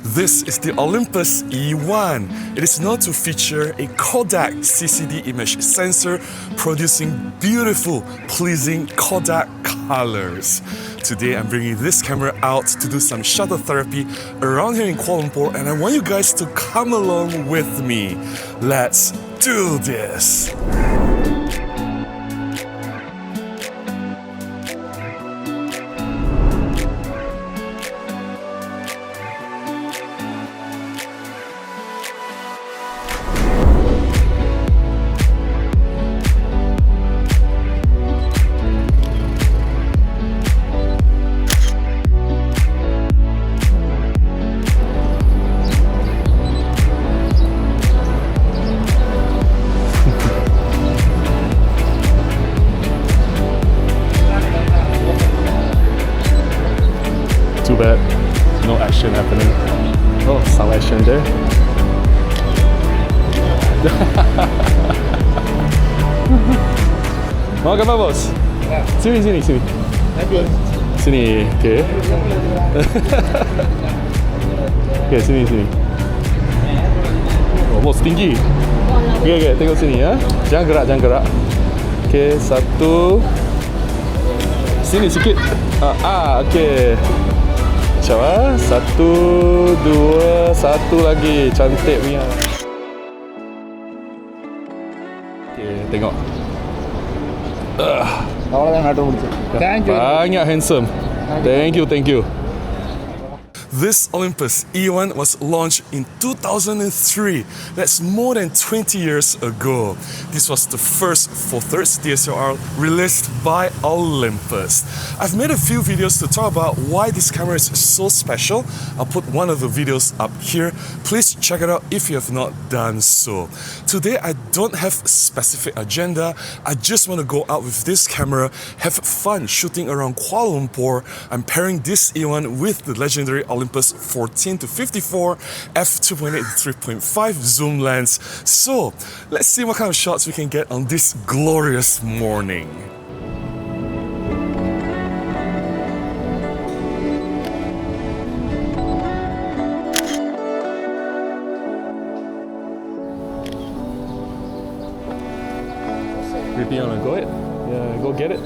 This is the Olympus E-1. It is known to feature a Kodak CCD image sensor producing beautiful, pleasing Kodak colors. Today I'm bringing this camera out to do some shutter therapy around here in Kuala Lumpur, and I want you guys to come along with me. Let's do this! Too bad, no action happening. Oh, some action there. Mau gambar bos? Ya. Sini. Sini, okay. Okay, sini. Oh, bos tinggi. Okay, tengok sini ya. Jangan gerak. Okay, satu. Sini sikit. Okay. Macam satu, dua, satu lagi. Cantik punya. Okay, tengok. Thank you. Banyak handsome. Thank you. This Olympus E-1 was launched in 2003. That's more than 20 years ago. This was the first Four Thirds DSLR released by Olympus. I've made a few videos to talk about why this camera is so special. I'll put one of the videos up here. Please check it out if you have not done so. Today I don't have a specific agenda. I just want to go out with this camera, have fun shooting around Kuala Lumpur. I'm pairing this E-1 with the legendary Olympus 14-54 f2.8 3.5 zoom lens. So let's see what kind of shots we can get on this glorious morning. Rippy, wanna go it? Yeah, go get it.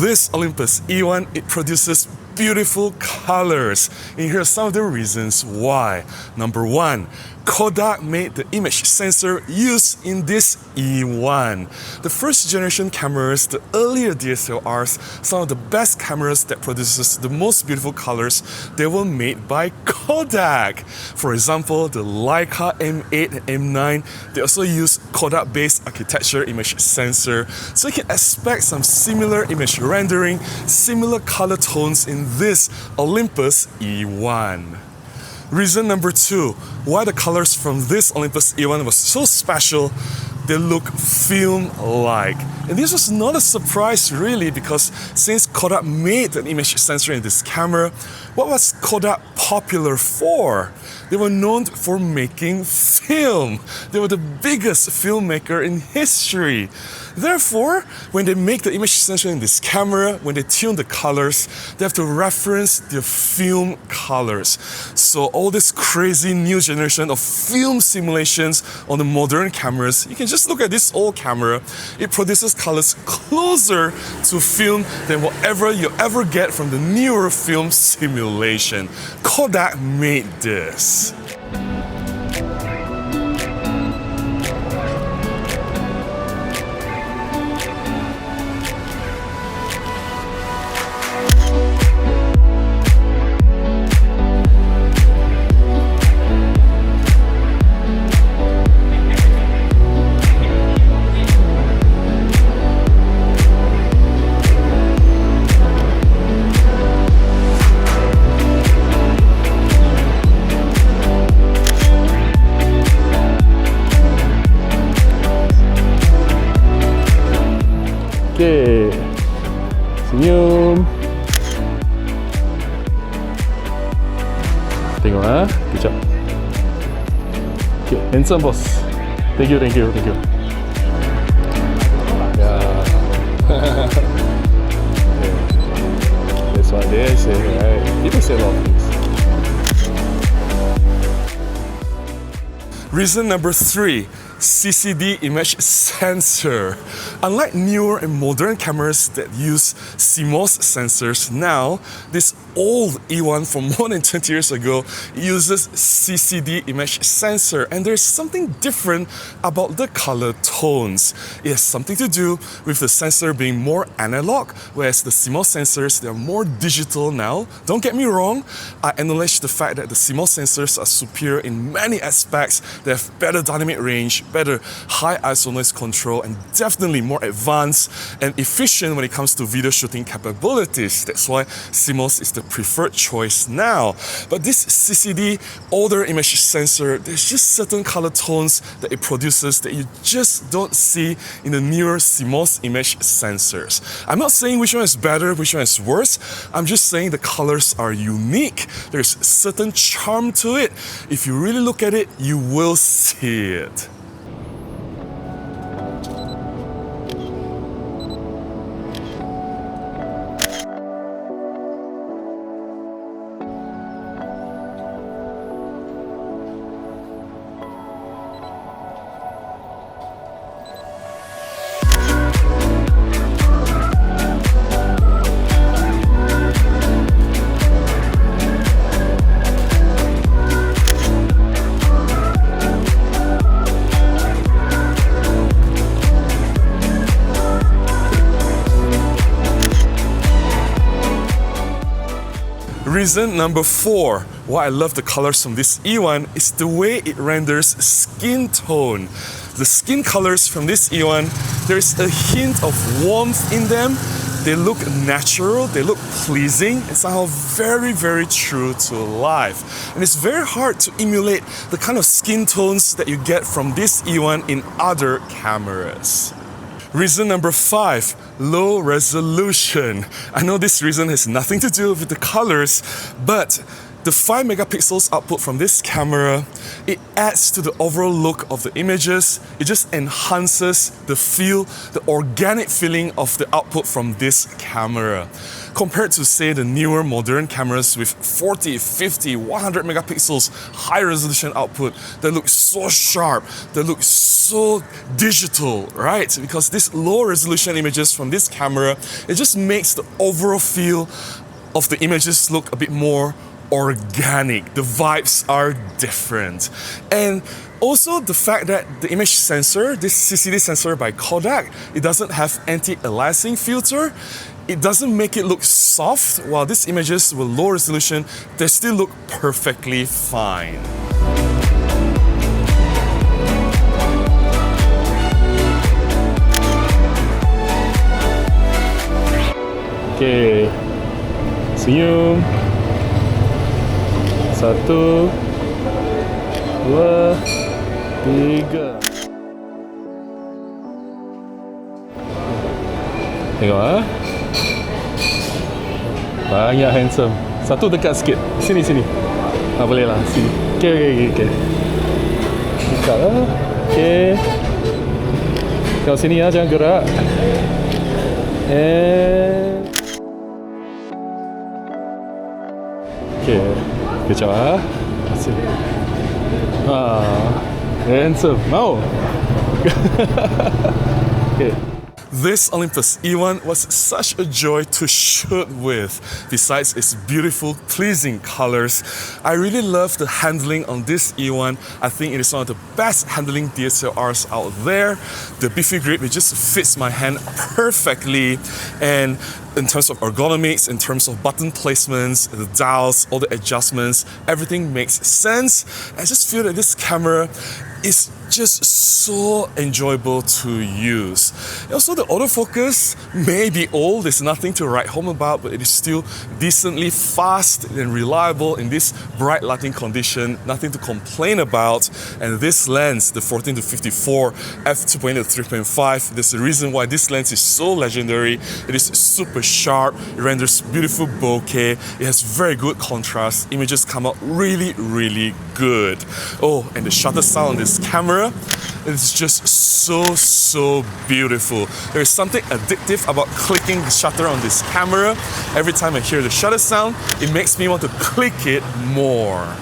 This Olympus E-1, it produces beautiful colors. And here are some of the reasons why. Number one, Kodak made the image sensor used in this E-1. The first generation cameras, the earlier DSLRs, some of the best cameras that produces the most beautiful colors, they were made by Kodak. For example, the Leica M8 and M9, they also use Kodak-based architecture image sensor. So you can expect some similar image rendering, similar color tones in this Olympus E-1. Reason number two, why the colors from this Olympus E-1 was so special, they look film-like. And this was not a surprise really, because since Kodak made an image sensor in this camera, what was Kodak popular for? They were known for making film. They were the biggest filmmaker in history. Therefore, when they make the image sensor in this camera, when they tune the colors, they have to reference the film colors. So all this crazy new generation of film simulations on the modern cameras, you can just look at this old camera. It produces colors closer to film than whatever you ever get from the newer film simulation. Kodak made this. Okay. Senyum. Tengok kejap. Okay, handsome boss. Thank you. Yeah. That's what they say, right? People say a lot of things. Reason number 3, CCD image sensor. Unlike newer and modern cameras that use CMOS sensors now, this old E1 from more than 20 years ago uses CCD image sensor, and there's something different about the color tones. It has something to do with the sensor being more analog, whereas the CMOS sensors, they're more digital now. Don't get me wrong, I acknowledge the fact that the CMOS sensors are superior in many aspects. They have better dynamic range, better high ISO noise control, and definitely more advanced and efficient when it comes to video shooting capabilities. That's why CMOS is the preferred choice now. But this CCD older image sensor, there's just certain color tones that it produces that you just don't see in the newer CMOS image sensors. I'm not saying which one is better, which one is worse. I'm just saying the colors are unique. There's certain charm to it. If you really look at it, you will see it. Reason number 4, why I love the colors from this E1 is the way it renders skin tone. The skin colors from this E1, there's a hint of warmth in them. They look natural, they look pleasing, and somehow very true to life. And it's very hard to emulate the kind of skin tones that you get from this E1 in other cameras. Reason number 5, low resolution. I know this reason has nothing to do with the colors, but the 5 megapixels output from this camera, it adds to the overall look of the images. It just enhances the feel, the organic feeling of the output from this camera. Compared to, say, the newer modern cameras with 40, 50, 100 megapixels high resolution output that look so sharp, that look so digital, right? Because this low resolution images from this camera, it just makes the overall feel of the images look a bit more organic. The vibes are different. And also the fact that the image sensor, this CCD sensor by Kodak, it doesn't have anti-aliasing filter. It doesn't make it look soft, while these images with low resolution, they still look perfectly fine. Okay, senyum. 1, 2, 3. Tengok banyak handsome. Satu dekat sikit. Sini. Boleh lah, sini. Okay. Dekat lah. Okay. Tengok sini jangan gerak. Okay. Kejap sini. Handsome. Mau? Okay. This Olympus E-1 was such a joy to shoot with. Besides its beautiful, pleasing colors, I really love the handling on this E-1. I think it is one of the best handling DSLRs out there. The beefy grip, it just fits my hand perfectly. And in terms of ergonomics, in terms of button placements, the dials, all the adjustments, everything makes sense. I just feel that this camera is just so enjoyable to use. Also, the autofocus may be old, there's nothing to write home about, but it is still decently fast and reliable in this bright lighting condition, nothing to complain about. And this lens, the 14-54 f2.8 to 3.5, there's a reason why this lens is so legendary. It is super sharp, it renders beautiful bokeh, it has very good contrast, images come out really, really good. Oh, and the shutter sound on this camera, it's just so beautiful. There is something addictive about clicking the shutter on this camera. Every time I hear the shutter sound, it makes me want to click it more.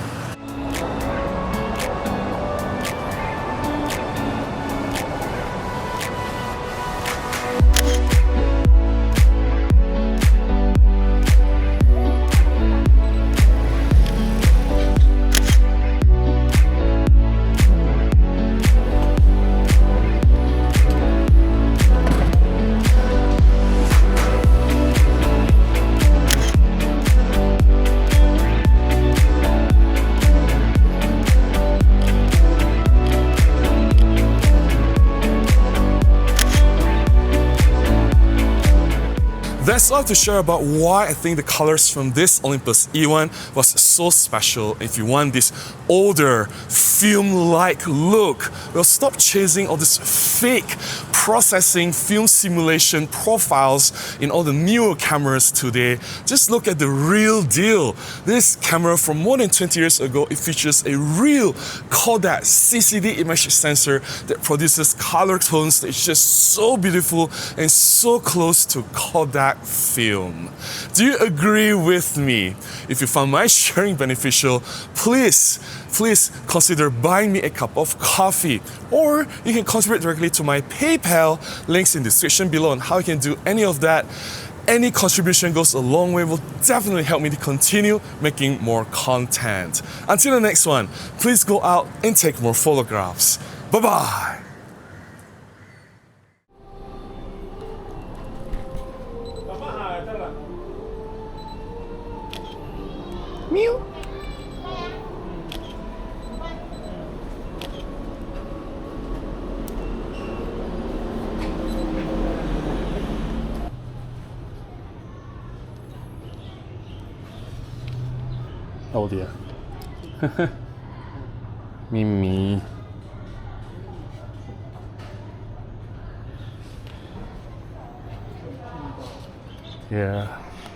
That's all I have to share about why I think the colors from this Olympus E-1 was so special. If you want this older, film-like look, well, stop chasing all this fake processing, film simulation profiles in all the newer cameras today. Just look at the real deal. This camera from more than 20 years ago, it features a real Kodak CCD image sensor that produces color tones that is just so beautiful and so close to Kodak film. Do you agree with me? If you found my sharing beneficial, please consider buying me a cup of coffee, or you can contribute directly to my PayPal. Links in the description below on how you can do any of that. Any contribution goes a long way, will definitely help me to continue making more content. Until the next one, please go out and take more photographs. Bye-bye. Meow. Oh dear. Mimi. Yeah.